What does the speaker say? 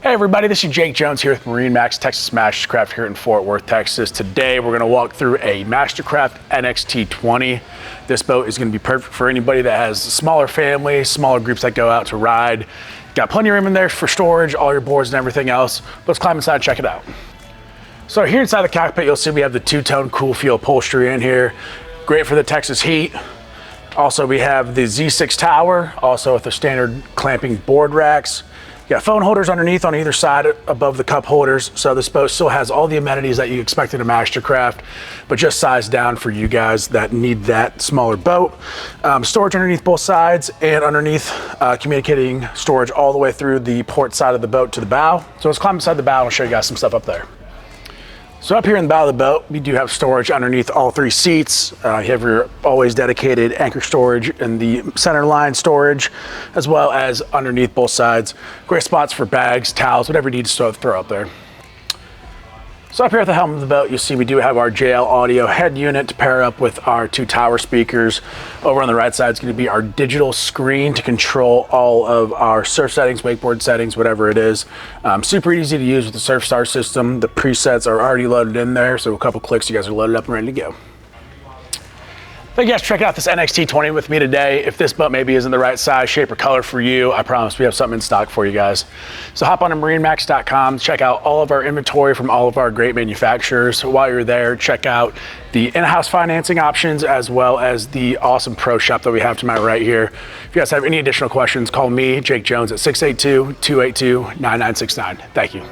Hey everybody, this is Jake Jones here with MarineMax Texas Mastercraft here in Fort Worth, Texas. Today we're going to walk through a Mastercraft NXT20. This boat is going to be perfect for anybody that has smaller families, smaller groups that go out to ride. Got plenty of room in there for storage, all your boards and everything else. Let's climb inside and check it out. So here inside the cockpit, you'll see we have the two-tone cool feel upholstery in here. Great for the Texas heat. Also, we have the Z6 tower, also with the standard clamping board racks. You got phone holders underneath on either side above the cup holders. So this boat still has all the amenities that you expect in a Mastercraft, but just sized down for you guys that need that smaller boat. Storage underneath both sides and underneath communicating storage all the way through the port side of the boat to the bow. So let's climb inside the bow and I'll show you guys some stuff up there. So up here in the bow of the boat, we do have storage underneath all three seats. You have your always dedicated anchor storage and the center line storage, as well as underneath both sides. Great spots for bags, towels, whatever you need to throw up there. So up here at the helm of the boat, you'll see we do have our JL audio head unit to pair up with our two tower speakers. Over on the right side is going to be our digital screen to control all of our surf settings, wakeboard settings, whatever it is. Super easy to use with the SurfStar system. The presets are already loaded in there, so a couple clicks, you guys are loaded up and ready to go. Thank you guys for checking out this NXT20 with me today. If this boat maybe isn't the right size, shape, or color for you, I promise we have something in stock for you guys. So hop on to MarineMax.com, check out all of our inventory from all of our great manufacturers. While you're there, check out the in-house financing options as well as the awesome pro shop that we have to my right here. If you guys have any additional questions, call me, Jake Jones, at 682-282-9969. Thank you.